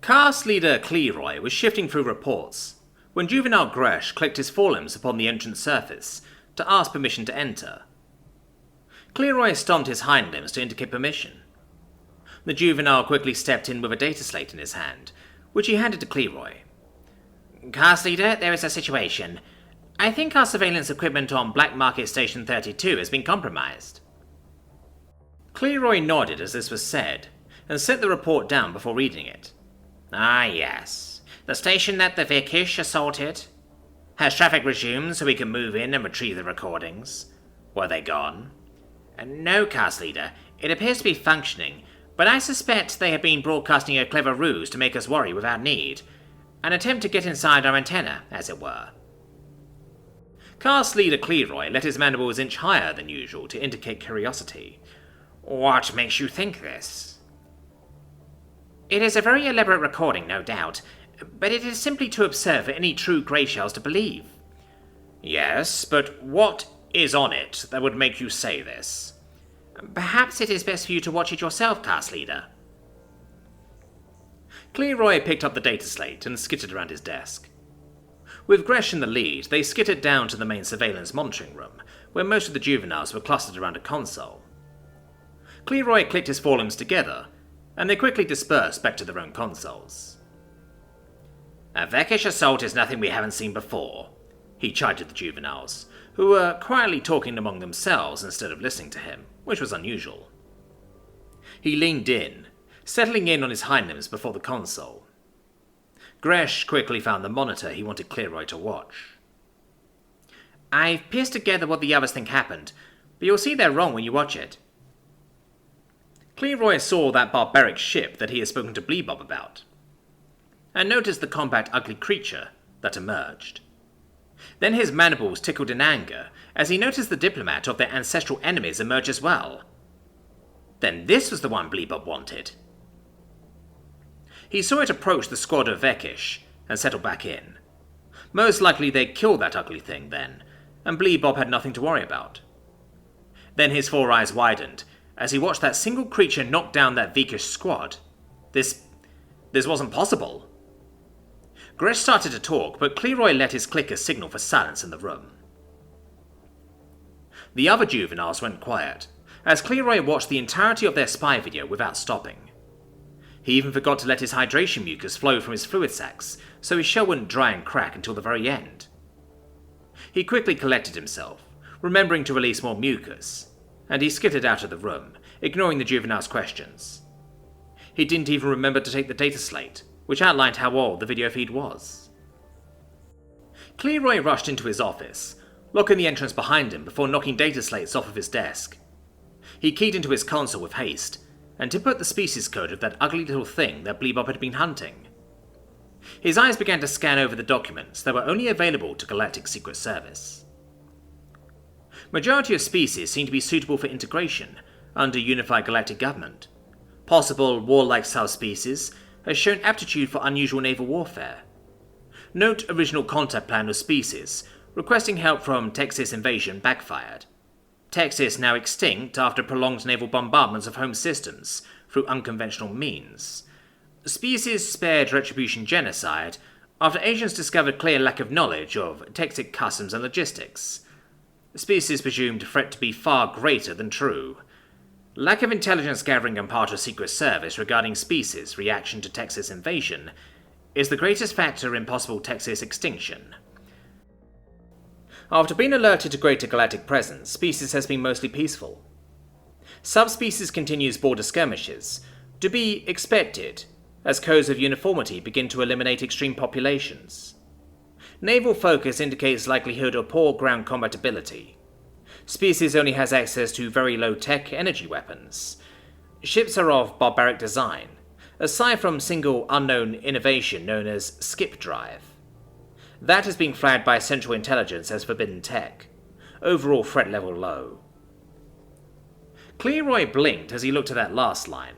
Cast leader Clevery was shifting through reports when juvenile Gresh clicked his forelimbs upon the entrance surface to ask permission to enter. Clevery stomped his hind limbs to indicate permission. The juvenile quickly stepped in with a data slate in his hand, which he handed to Clevery. Cast leader, there is a situation. I think our surveillance equipment on Black Market Station 32 has been compromised. Clevery nodded as this was said, and set the report down before reading it. Ah, yes. The station that the Vikish assaulted? Has traffic resumed so we can move in and retrieve the recordings? Were they gone? No, Cast Leader. It appears to be functioning, but I suspect they have been broadcasting a clever ruse to make us worry without need. An attempt to get inside our antenna, as it were. Cast leader Clevery let his mandibles inch higher than usual to indicate curiosity. What makes you think this? It is a very elaborate recording, no doubt, but it is simply too absurd for any true grey shells to believe. Yes, but what is on it that would make you say this? Perhaps it is best for you to watch it yourself, Cast Leader. Clevery picked up the data slate and skittered around his desk. With Gresh in the lead, they skittered down to the main surveillance monitoring room, where most of the juveniles were clustered around a console. Clevery clicked his forelimbs together, and they quickly dispersed back to their own consoles. A Vekish assault is nothing we haven't seen before, he chided the juveniles, who were quietly talking among themselves instead of listening to him, which was unusual. He leaned in, settling in on his hind limbs before the console. Gresh quickly found the monitor he wanted Clevery to watch. I've pieced together what the others think happened, but you'll see they're wrong when you watch it. Clevery saw that barbaric ship that he had spoken to Bleebob about, and noticed the compact ugly creature that emerged. Then his mandibles tickled in anger as he noticed the diplomat of their ancestral enemies emerge as well. Then this was the one Bleebob wanted. He saw it approach the squad of Vekish and settle back in. Most likely they'd kill that ugly thing then, and Bleebob had nothing to worry about. Then his four eyes widened as he watched that single creature knock down that Vekish squad. This wasn't possible. Gresh started to talk, but Clevery let his clicker signal for silence in the room. The other juveniles went quiet, as Clevery watched the entirety of their spy video without stopping. He even forgot to let his hydration mucus flow from his fluid sacs, so his shell wouldn't dry and crack until the very end. He quickly collected himself, remembering to release more mucus, and he skittered out of the room, ignoring the juvenile's questions. He didn't even remember to take the data slate, which outlined how old the video feed was. Clevery rushed into his office, locking the entrance behind him before knocking data slates off of his desk. He keyed into his console with haste, and input the species code of that ugly little thing that Bleebob had been hunting. His eyes began to scan over the documents that were only available to Galactic Secret Service. Majority of species seemed to be suitable for integration under unified galactic government. Possible warlike subspecies has shown aptitude for unusual naval warfare. Note original contact plan of species requesting help from Texas invasion backfired. Texas now extinct after prolonged naval bombardments of home systems through unconventional means. Species spared retribution genocide after Asians discovered clear lack of knowledge of Texic customs and logistics. Species presumed threat to be far greater than true. Lack of intelligence gathering on part of Secret Service regarding species' reaction to Texas invasion is the greatest factor in possible Texas extinction. After being alerted to greater galactic presence, species has been mostly peaceful. Subspecies continues border skirmishes, to be expected, as codes of uniformity begin to eliminate extreme populations. Naval focus indicates likelihood of poor ground combatability. Species only has access to very low-tech energy weapons. Ships are of barbaric design, aside from single unknown innovation known as skip drive. That has been flagged by Central Intelligence as forbidden tech. Overall threat level low. Clevery blinked as he looked at that last line.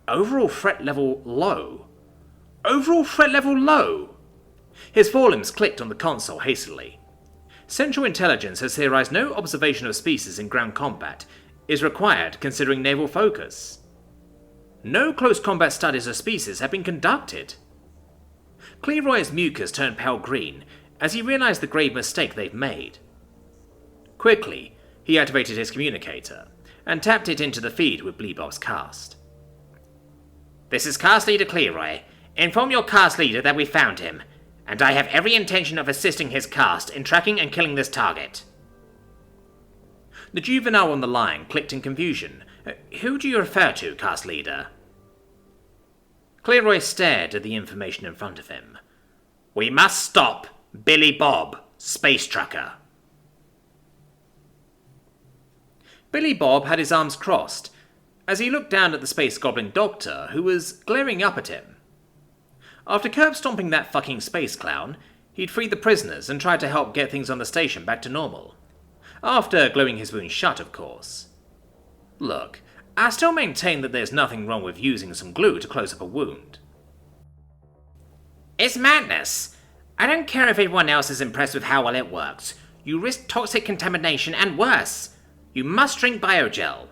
Overall threat level low? Overall threat level low? His forelimbs clicked on the console hastily. Central Intelligence has theorized no observation of species in ground combat is required considering naval focus. No close combat studies of species have been conducted. Clevery's mucus turned pale green as he realized the grave mistake they've made. Quickly, he activated his communicator and tapped it into the feed with Bleebob's cast. This is Cast Leader Clevery. Inform your cast leader that we found him, and I have every intention of assisting his cast in tracking and killing this target. The juvenile on the line clicked in confusion. Who do you refer to, cast leader? Clevery stared at the information in front of him. We must stop Billy Bob, space trucker. Billy Bob had his arms crossed as he looked down at the space goblin doctor who was glaring up at him. After curb stomping that fucking space clown, he'd freed the prisoners and tried to help get things on the station back to normal. After gluing his wound shut, of course. Look, I still maintain that there's nothing wrong with using some glue to close up a wound. It's madness. I don't care if everyone else is impressed with how well it works. You risk toxic contamination and worse. You must drink Biogel.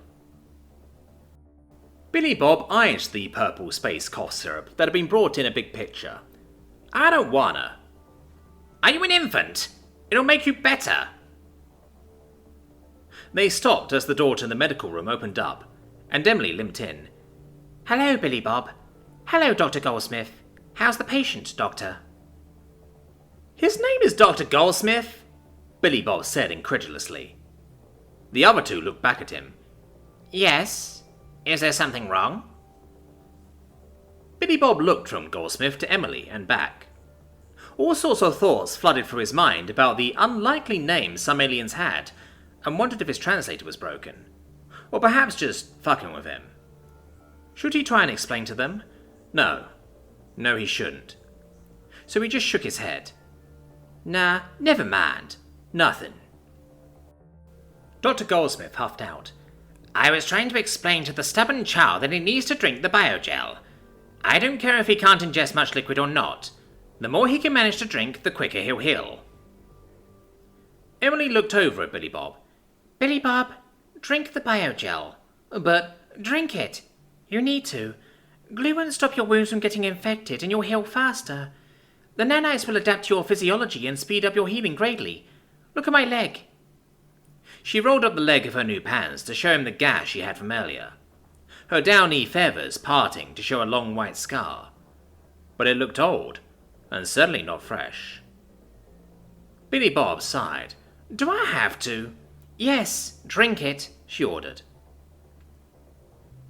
Billy Bob eyed the purple space cough syrup that had been brought in a big pitcher. I don't wanna. Are you an infant? It'll make you better. They stopped as the door to the medical room opened up, and Emily limped in. Hello, Billy Bob. Hello, Dr. Goldsmith. How's the patient, Doctor? His name is Dr. Goldsmith, Billy Bob said incredulously. The other two looked back at him. Yes? Is there something wrong? Billy Bob looked from Goldsmith to Emily and back. All sorts of thoughts flooded through his mind about the unlikely names some aliens had, and wondered if his translator was broken. Or perhaps just fucking with him. Should he try and explain to them? No, he shouldn't. So he just shook his head. Nah, never mind. Nothing. Dr. Goldsmith huffed out. I was trying to explain to the stubborn child that he needs to drink the Biogel. I don't care if he can't ingest much liquid or not. The more he can manage to drink, the quicker he'll heal. Emily looked over at Billy Bob. Billy Bob, drink the Biogel. But drink it. You need to. Glue won't stop your wounds from getting infected and you'll heal faster. The nanites will adapt to your physiology and speed up your healing greatly. Look at my leg. She rolled up the leg of her new pants to show him the gash she had from earlier, her downy feathers parting to show a long white scar. But it looked old, and certainly not fresh. Billy Bob sighed. Do I have to? Yes, drink it, she ordered.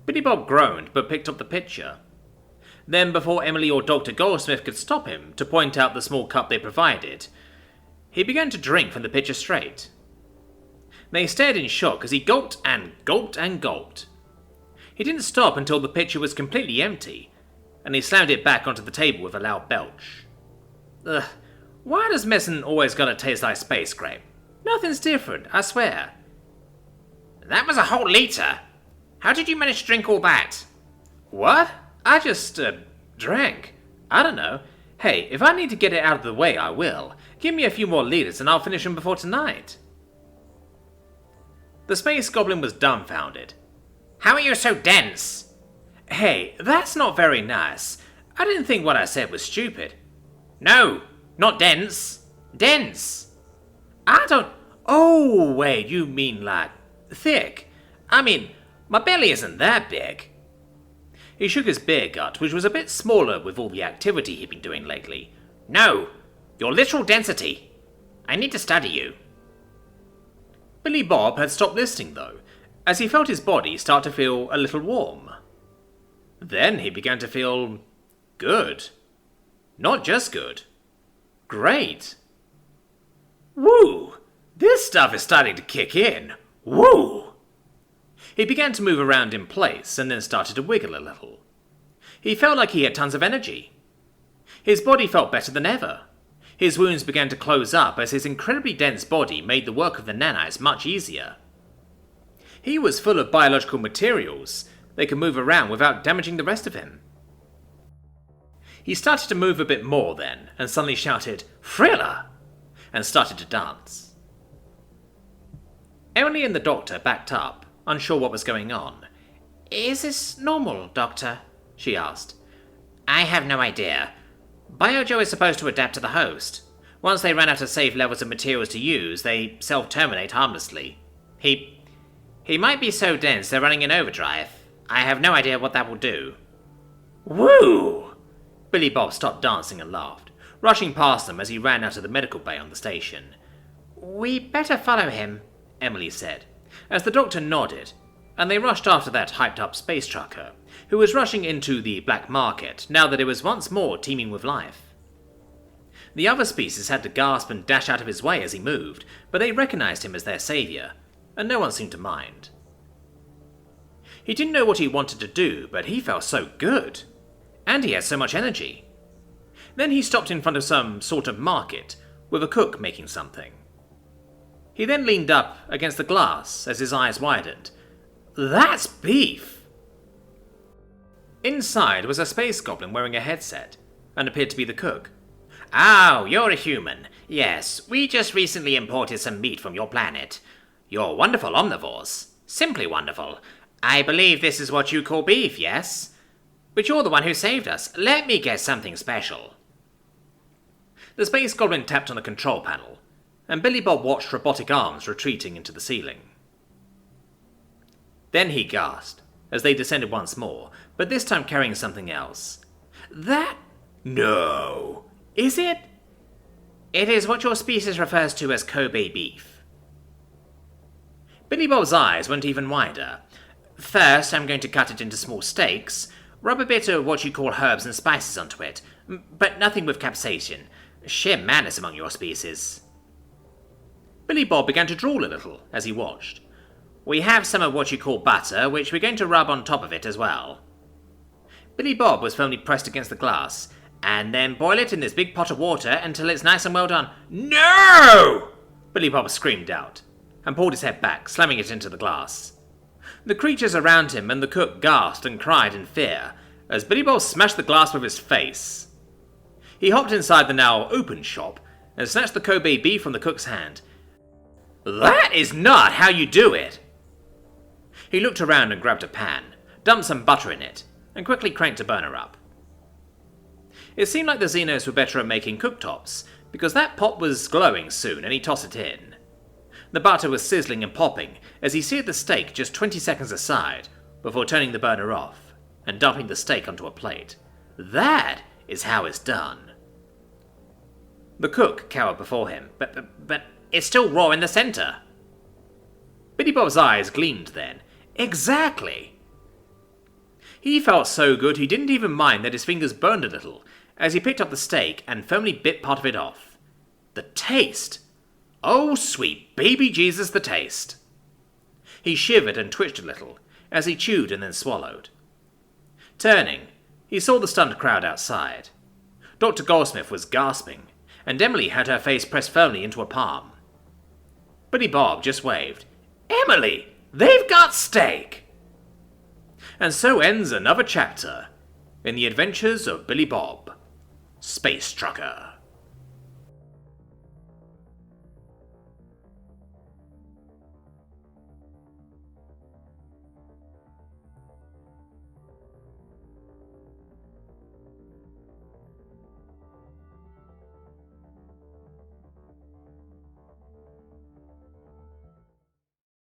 Billy Bob groaned but picked up the pitcher. Then, before Emily or Dr. Goldsmith could stop him to point out the small cup they provided, he began to drink from the pitcher straight. They stared in shock as he gulped and gulped and gulped. He didn't stop until the pitcher was completely empty, and he slammed it back onto the table with a loud belch. Ugh, why does medicine always gotta taste like space grape? Nothing's different, I swear. That was a whole liter. How did you manage to drink all that? What? I just, drank. I don't know. Hey, if I need to get it out of the way, I will. Give me a few more liters and I'll finish them before tonight. The space goblin was dumbfounded. How are you so dense? Hey, that's not very nice. I didn't think what I said was stupid. No, not dense. Dense. I don't... Oh, wait, you mean like thick. I mean, my belly isn't that big. He shook his beer gut, which was a bit smaller with all the activity he'd been doing lately. No, your literal density. I need to study you. Billy Bob had stopped listening, though, as he felt his body start to feel a little warm. Then he began to feel good. Not just good. Great. Woo! This stuff is starting to kick in. Woo! He began to move around in place and then started to wiggle a little. He felt like he had tons of energy. His body felt better than ever. His wounds began to close up as his incredibly dense body made the work of the nanites much easier. He was full of biological materials. They could move around without damaging the rest of him. He started to move a bit more then, and suddenly shouted, "Thriller!" and started to dance. Emily and the doctor backed up, unsure what was going on. Is this normal, Doctor? She asked. I have no idea. Biogel is supposed to adapt to the host. Once they run out of safe levels of materials to use, they self-terminate harmlessly. He might be so dense they're running in overdrive. I have no idea what that will do. Woo! Billy Bob stopped dancing and laughed, rushing past them as he ran out of the medical bay on the station. We better follow him, Emily said, as the doctor nodded, and they rushed after that hyped-up space trucker, who was rushing into the black market now that it was once more teeming with life. The other species had to gasp and dash out of his way as he moved, but they recognized him as their savior, and no one seemed to mind. He didn't know what he wanted to do, but he felt so good. And he had so much energy. Then he stopped in front of some sort of market, with a cook making something. He then leaned up against the glass as his eyes widened. That's beef! Inside was a space goblin wearing a headset, and appeared to be the cook. Oh, you're a human. Yes, we just recently imported some meat from your planet. You're wonderful omnivores. Simply wonderful. I believe this is what you call beef, yes? But you're the one who saved us. Let me get something special. The space goblin tapped on a control panel, and Billy Bob watched robotic arms retreating into the ceiling. Then he gasped, as they descended once more, but this time carrying something else. That? No. Is it? It is what your species refers to as Kobe beef. Billy Bob's eyes went even wider. First, I'm going to cut it into small steaks, rub a bit of what you call herbs and spices onto it, but nothing with capsaicin. Sheer madness among your species. Billy Bob began to drool a little as he watched. We have some of what you call butter, which we're going to rub on top of it as well. Billy Bob was firmly pressed against the glass, and then boil it in this big pot of water until it's nice and well done. No! Billy Bob screamed out, and pulled his head back, slamming it into the glass. The creatures around him and the cook gasped and cried in fear, as Billy Bob smashed the glass with his face. He hopped inside the now open shop, and snatched the Kobe beef from the cook's hand. That is not how you do it! He looked around and grabbed a pan, dumped some butter in it, and quickly cranked a burner up. It seemed like the Xenos were better at making cooktops, because that pot was glowing soon and he tossed it in. The butter was sizzling and popping as he seared the steak just 20 seconds aside before turning the burner off and dumping the steak onto a plate. That is how it's done. The cook cowered before him. But it's still raw in the center. Billy Bob's eyes gleamed then. Exactly! He felt so good he didn't even mind that his fingers burned a little as he picked up the steak and firmly bit part of it off. The taste! Oh, sweet baby Jesus, the taste! He shivered and twitched a little as he chewed and then swallowed. Turning, he saw the stunned crowd outside. Dr. Goldsmith was gasping, and Emily had her face pressed firmly into a palm. Billy Bob just waved. Emily, they've got steak! And so ends another chapter in the adventures of Billy Bob, Space Trucker.